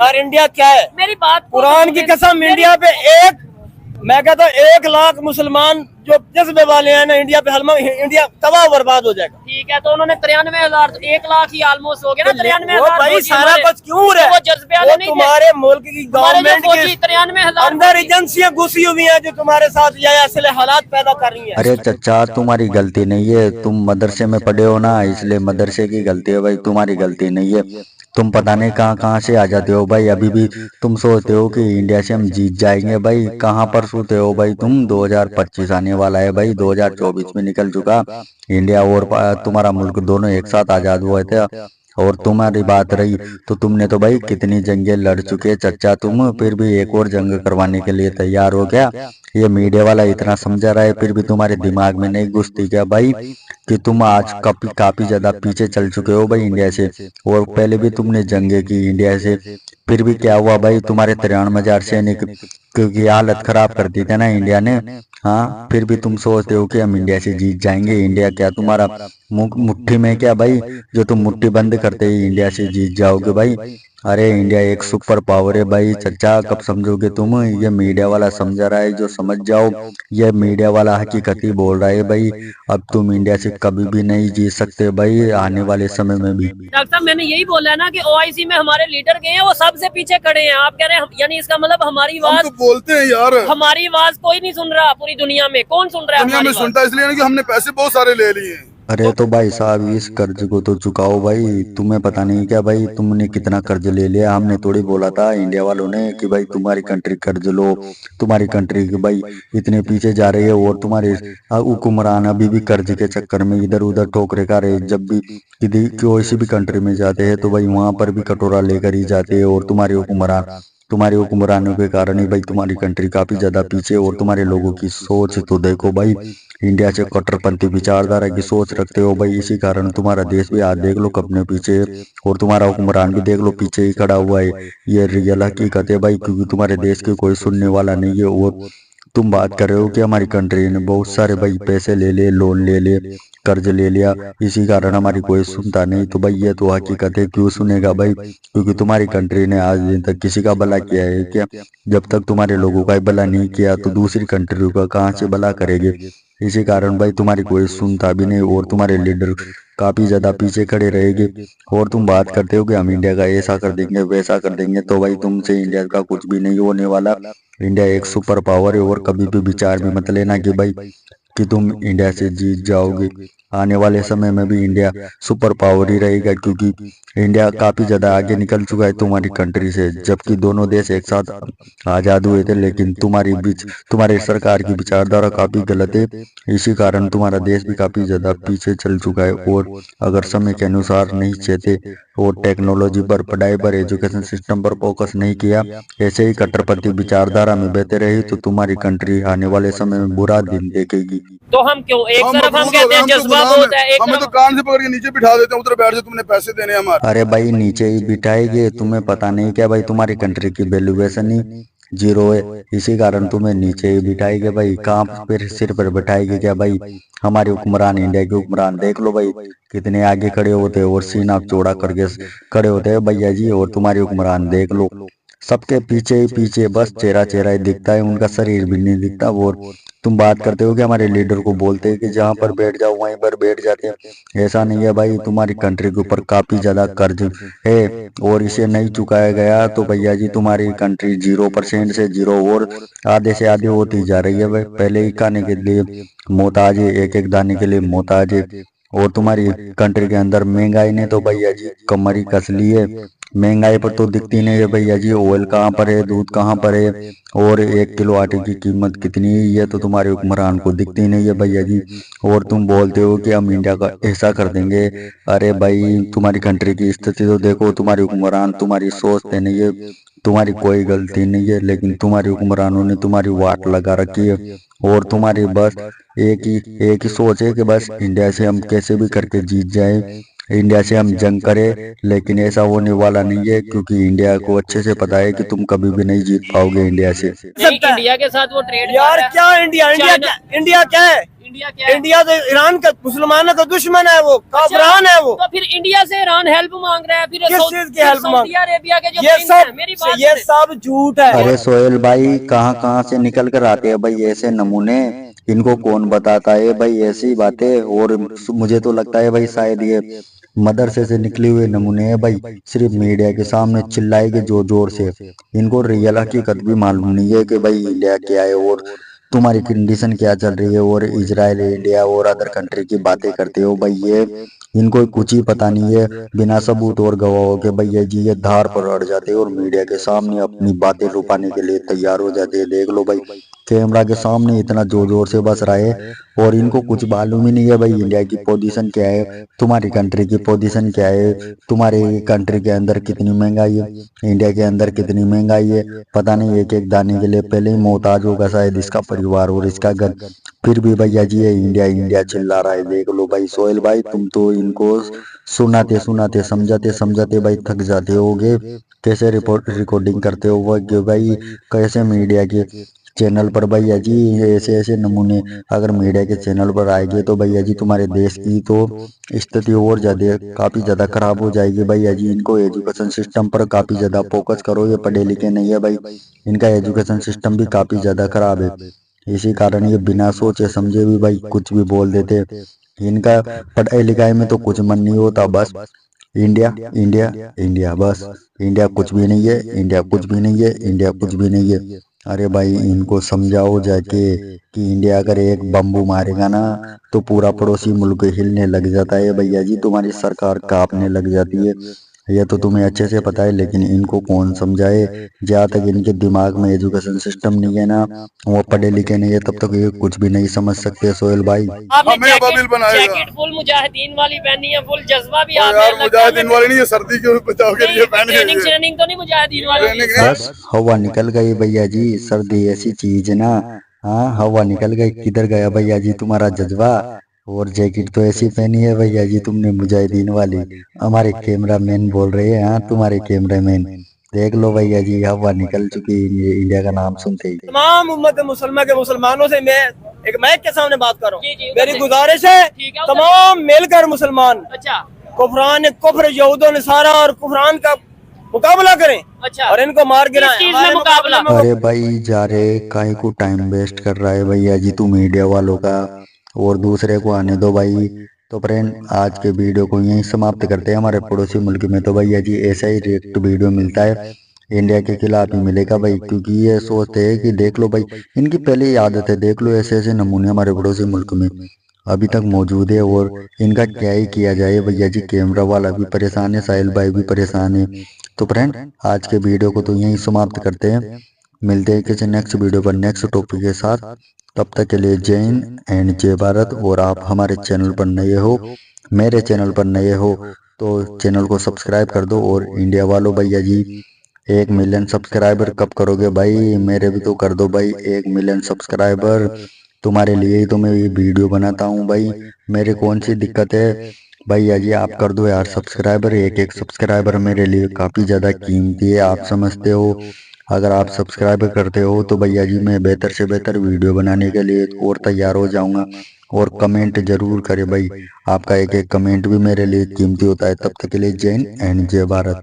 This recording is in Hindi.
यार इंडिया क्या है? मेरी बात कुरान की कसम, इंडिया पे मैं कहता हूँ 1 लाख मुसलमान जो जज्बे वाले हैं ना, इंडिया पे इंडिया तबाह बर्बाद हो जाएगा। ठीक है, तो उन्होंने 93,000, 1 लाख ही ऑलमोस्ट हो गया ना। 93,000 भाई सारा कुछ क्यों रहा है? वो जज्बे वाले नहीं थे। तुम्हारे मुल्क की गवर्नमेंट के 93,000 अंदर एजेंसियां घुसी हुई हैं जो तुम्हारे साथ ये ऐसे हालात पैदा कर रही हैं। अरे चचा, तुम्हारी गलती नहीं है, तुम मदरसे में पढ़े हो ना, इसलिए मदरसे की गलती है भाई, तुम्हारी गलती नहीं है। तुम पता नहीं कहाँ कहाँ से आ जाते हो भाई, अभी भी तुम सोचते हो कि इंडिया से हम जीत जाएंगे भाई। कहाँ पर सोते हो भाई तुम? 2025 आने वाला है भाई, 2024 में निकल चुका। इंडिया और तुम्हारा मुल्क दोनों एक साथ आजाद हुए थे। और तुम्हारी बात रही तो तुमने तो भाई कितनी जंगें लड़ चुके चचा, तुम फिर भी एक और जंग करवाने के लिए तैयार हो क्या? ये मीडिया वाला इतना समझा रहा है फिर भी तुम्हारे दिमाग में नहीं घुसती क्या भाई कि तुम आज काफी ज्यादा पीछे चल चुके हो भाई इंडिया से। और पहले भी तुमने जंगे की इंडिया से, फिर भी क्या हुआ भाई? तुम्हारे 93,000 सैनिक क्योंकि हालत खराब कर दी थी ना इंडिया ने। हाँ, फिर भी तुम सोचते हो कि हम इंडिया से जीत जाएंगे। इंडिया क्या तुम्हारा मुट्ठी में क्या भाई, जो तुम मुट्ठी बंद करते ही इंडिया से जीत जाओगे भाई? अरे इंडिया एक सुपर पावर है भाई चचा, कब समझोगे तुम? ये मीडिया वाला समझा रहा है जो समझ जाओ, ये मीडिया वाला हकीकत ही बोल रहा है भाई। अब तुम इंडिया से कभी भी नहीं जीत सकते भाई, आने वाले समय में भी। डॉक्टर साहब, मैंने यही बोला है ना कि ओआईसी में हमारे लीडर गए हैं, वो सबसे पीछे खड़े हैं। आप कह रहे हैं यानी इसका मतलब हमारी आवाज, तो बोलते हैं यार, हमारी आवाज कोई नहीं सुन रहा पूरी दुनिया में। कौन सुन रहा है? दुनिया में सुनता है इसलिए नहीं कि हमने पैसे बहुत सारे ले लिए हैं। अरे तो भाई साहब, इस कर्ज को तो चुकाओ भाई। तुम्हें पता नहीं क्या भाई, तुमने कितना कर्ज ले लिया? हमने थोड़ी बोला था इंडिया वालों ने कि भाई तुम्हारी कंट्री कर्ज लो, तुम्हारी कंट्री की भाई इतने पीछे जा रही है। और तुम्हारे हुक्मरान अभी भी कर्ज के चक्कर में इधर उधर ठोकरे खा रहे। जब भी किसी भी कंट्री में जाते हैं तो भाई वहां पर भी कटोरा लेकर ही जाते हैं। और तुम्हारे हुक्मरानों के कारण ही भाई तुम्हारी कंट्री काफी ज्यादा पीछे। और तुम्हारे लोगों की सोच तो देखो भाई, इंडिया से कट्टरपंथी विचारधारा की सोच रखते हो भाई, इसी कारण तुम्हारा देश भी आज देख लो कपने पीछे है। और तुम्हारा हुक्मरान भी देख लो पीछे ही खड़ा हुआ है। ये रियल हकीकत है भाई, क्योंकि तुम्हारे देश के कोई सुनने वाला नहीं है। और तुम बात कर रहे हो कि हमारी कंट्री ने बहुत सारे भाई पैसे ले ले, लोन ले ले, कर्ज ले लिया, इसी कारण हमारी कोई सुनता नहीं। तो भाई ये तो हकीकत है, क्यों सुनेगा भाई? क्योंकि तुम्हारी कंट्री ने आज दिन तक किसी का भला किया है क्या? जब तक तुम्हारे लोगों का भला नहीं किया तो दूसरी कंट्रियों का कहाँ से भला करेंगे? इसी कारण भाई तुम्हारी कोई सुनता भी नहीं और तुम्हारे लीडर काफी ज्यादा पीछे खड़े रहेंगे। और तुम बात करते हो कि हम इंडिया का ऐसा कर देंगे वैसा कर देंगे, तो भाई तुमसे इंडिया का कुछ भी नहीं होने वाला। इंडिया एक सुपर पावर है और कभी भी विचार भी मत लेना कि भाई कि तुम इंडिया से जीत जाओगे। आने वाले समय में भी इंडिया सुपर पावर ही रहेगा, क्योंकि इंडिया काफी ज्यादा आगे निकल चुका है तुम्हारी कंट्री से। जबकि दोनों देश एक साथ आजाद हुए थे, लेकिन तुम्हारी सरकार की विचारधारा काफी गलत है, इसी कारण तुम्हारा देश भी काफी ज्यादा पीछे चल चुका है। और अगर समय के अनुसार नहीं चलते और टेक्नोलॉजी पर, पढ़ाई पर, एजुकेशन सिस्टम पर फोकस नहीं किया, ऐसे ही कट्टरपंथी विचारधारा में बहते रही तो तुम्हारी कंट्री आने वाले समय में बुरा दिन देखेगी। तो हम क्यों एक तरफ हम कहते हैं जज्बा बहुत है, एक हमें तो तरफ कान से पकड़ के नीचे बिठा देते हैं, उधर बैठ जाओ, तुमने पैसे देने हमारे। अरे भाई नीचे ही बिठाएंगे, तुम्हें पता नहीं क्या भाई, तुम्हारी कंट्री की वैल्यूएशन ही जीरो है, इसी कारण तुम्हें नीचे ही बिठाएंगे भाई। कहाँ फिर सिर पर बिठाएंगे क्या भाई? हमारे हुक्मरान, इंडिया के हुक्मरान देख लो भाई कितने आगे खड़े होते हैं और सीना चौड़ा करके खड़े होते हैं भैया जी। और तुम्हारे हुक्मरान देख लो सबके पीछे ही पीछे, बस चेहरा चेहरा ही दिखता है, उनका शरीर भी नहीं दिखता। और तुम बात करते हो कि हमारे लीडर को बोलते हैं कि जहाँ पर बैठ जाओ वहीं पर बैठ जाते हैं, ऐसा नहीं है भाई। तुम्हारी कंट्री के ऊपर काफी ज्यादा कर्ज है और इसे नहीं चुकाया गया तो भैया जी तुम्हारी कंट्री 0% से 0 और आधे से आधे होती जा रही है भाई। पहले ही खाने के लिए मोहताज है, एक एक दाने के लिए मोहताज है। और तुम्हारी कंट्री के अंदर महंगाई ने तो भैया जी कमर ही कस ली है। महंगाई पर तो दिखती नहीं है भैया जी, ऑयल कहाँ पर है, दूध कहाँ पर है, और 1 किलो आटे की कीमत कितनी है, ये तो तुम्हारे हुक्मरान को दिखती नहीं है भैया जी। और तुम बोलते हो कि हम इंडिया का ऐसा कर देंगे। अरे भाई तुम्हारी कंट्री की स्थिति तो देखो, तुम्हारे हुक्मरान तुम्हारी सोचते नहीं है, तुम्हारी कोई गलती नहीं है, लेकिन तुम्हारे हुक्मरानों ने तुम्हारी वाट लगा रखी है। और तुम्हारी बस एक ही सोच है कि बस इंडिया से हम कैसे भी करके जीत जाए, इंडिया से हम जंग करें। लेकिन ऐसा होने वाला नहीं है, क्योंकि इंडिया को अच्छे से पता है कि तुम कभी भी नहीं जीत पाओगे इंडिया से। नहीं, इंडिया के साथ वो ट्रेड यार क्या इंडिया क्या है? इंडिया क्या है? इंडिया तो ईरान का मुसलमानों का दुश्मन है, वो काफरान है वो। तो फिर इंडिया से ईरान हेल्प मांग रहा है, फिर किस चीज की हेल्प मांग? सऊदी अरेबिया के जो ये प्रिंस हैं, सब मेरी बात ये सुने। सब झूठ है। अरे सोहेल भाई कहाँ कहाँ से निकल कर आते हैं भाई ऐसे नमूने, इनको कौन बताता है भाई ऐसी बातें। और मुझे तो लगता है भाई शायद ये मदरसे से निकले हुए नमूने हैं भाई, सिर्फ मीडिया के सामने चिल्लाएंगे जोर जोर से। इनको रियल हकीकत भी मालूम नहीं है कि भाई इंडिया क्या है और तुम्हारी कंडीशन क्या चल रही है, और इजराइल इंडिया और अदर कंट्री की बातें करते हो भाई। ये इनको कुछ ही पता नहीं है, बिना सबूत और गवाहों के भैया जी ये धार पर अड़ जाते हैं और मीडिया के सामने अपनी बातें लुपाने के लिए तैयार हो जाते हैं। देख लो भाई कैमरा के सामने इतना जोर जोर से बस रहा है और इनको कुछ मालूम ही नहीं है भाई इंडिया की पोजीशन क्या है, तुम्हारी कंट्री की पोजीशन क्या है, तुम्हारे कंट्री के अंदर कितनी महंगाई है, इंडिया के अंदर कितनी महंगाई है। पता नहीं एक एक दाने के लिए पहले ही मोहताज होगा शायद इसका परिवार और इसका घर, फिर भी भैया जी ये इंडिया इंडिया चिल्ला रहा है। देख लो भाई सोहेल भाई तुम तो इनको सुनाते सुनाते समझाते समझाते भाई थक जाते होगे। कैसे रिपोर्ट रिकॉर्डिंग करते हो वो भाई, कैसे मीडिया के चैनल पर भैया जी ऐसे ऐसे नमूने अगर मीडिया के चैनल पर आएंगे तो भैया जी तुम्हारे देश की तो स्थिति और ज्यादा काफी ज्यादा खराब हो जाएगी भैया जी। इनको एजुकेशन सिस्टम पर काफी ज्यादा फोकस करो, ये पढ़े लिखे नहीं है भाई, इनका एजुकेशन सिस्टम भी काफी ज्यादा खराब है। इसी कारण ये बिना सोचे समझे भी भाई कुछ भी बोल देते। इनका पढ़ाई लिखाई में तो कुछ मन नहीं होता, बस इंडिया इंडिया इंडिया, बस इंडिया कुछ भी नहीं है, इंडिया कुछ भी नहीं है, इंडिया कुछ भी नहीं है। अरे भाई इनको समझाओ जाके कि इंडिया अगर एक बम्बू मारेगा ना तो पूरा पड़ोसी मुल्क हिलने लग जाता है भैया जी, तुम्हारी सरकार कांपने लग जाती है। ये तो तुम्हें अच्छे से पता है, लेकिन इनको कौन समझाए। जहाँ तक इनके दिमाग में एजुकेशन सिस्टम नहीं है ना, वो पढ़े लिखे नहीं है, तब तक ये कुछ भी नहीं समझ सकते सोहेल भाई। आपने हमें अबाबिल बनाएगा। जैकेट फुल मुजाहिदीन वाली पहनी है, फुल जज्बा भी और आपने यार लगता है। मुजाहिदीन वाली नहीं है, सर्दी के बचाव के लिए पहने ट्रेनिंग हुए हैं। श्रेनिंग तो नहीं मुजाहिदीन वाली? ट्रेनिंग नहीं। बस हवा निकल गई भैया जी, सर्दी ऐसी चीज है ना, हाँ हवा निकल गई, किधर गया भैया जी तुम्हारा जज्बा। और जैकेट तो ऐसी पहनी है भैया जी तुमने मुजाहिदीन वाली, हमारे कैमरामैन बोल रहे हैं, हाँ तुम्हारे कैमरामैन। देख लो भैया जी हवा निकल चुकी है इंडिया का नाम सुनते ही। तमाम उम्मत मुसलमान के मुसलमानों से मैं एक माइक के सामने बात कर रहा जी, जी, हूँ, मेरी उधर से। गुजारिश है ठीक है, उधर तमाम मिलकर मुसलमान अच्छा कुफरान कुफर यहूदों ने सारा और कुफरान का मुकाबला करें अच्छा। और इनको मार गिराएं। किस चीज में हमारे मुकाबला? मुकाबले में अरे भाई जा रहे काहे को टाइम वेस्ट कर रहा है भैया जी तू मीडिया वालों का, और दूसरे को आने दो भाई। तो फ्रेंड आज के वीडियो को यहीं समाप्त करते हैं। हमारे पड़ोसी मुल्क में तो भैया जी ऐसा ही रिएक्ट वीडियो मिलता है, इंडिया के खिलाफ ही मिलेगा भाई, क्योंकि ये सोचते हैं कि देख लो भाई इनकी पहले ही आदत है, देख लो ऐसे ऐसे नमूने हमारे पड़ोसी मुल्क में अभी तक मौजूद है और इनका क्या ही किया जाए भैया जी। कैमरा वाला भी परेशान है, साहिल भाई भी परेशान है। तो फ्रेंड आज के वीडियो को तो यहीं समाप्त करते हैं, मिलते हैं किसी नेक्स्ट वीडियो पर नेक्स्ट टॉपिक के साथ। तब तक के लिए जय हिंद एंड जय भारत। और आप हमारे चैनल पर नए हो, मेरे चैनल पर नए हो तो चैनल को सब्सक्राइब कर दो। और इंडिया वालों भैया जी 1 मिलियन सब्सक्राइबर कब करोगे भाई, मेरे भी तो कर दो भाई 1 मिलियन सब्सक्राइबर, तुम्हारे लिए ही तो मैं ये वीडियो बनाता हूँ भाई, मेरे कौन सी दिक्कत है भैया जी, आप कर दो यार सब्सक्राइबर। एक एक सब्सक्राइबर मेरे लिए काफ़ी ज़्यादा कीमती है, आप समझते हो। अगर आप सब्सक्राइब करते हो तो भैया जी मैं बेहतर से बेहतर वीडियो बनाने के लिए और तैयार हो जाऊंगा। और कमेंट जरूर करें भाई, आपका एक एक कमेंट भी मेरे लिए कीमती होता है। तब तक के लिए जय हिंद एंड जय भारत।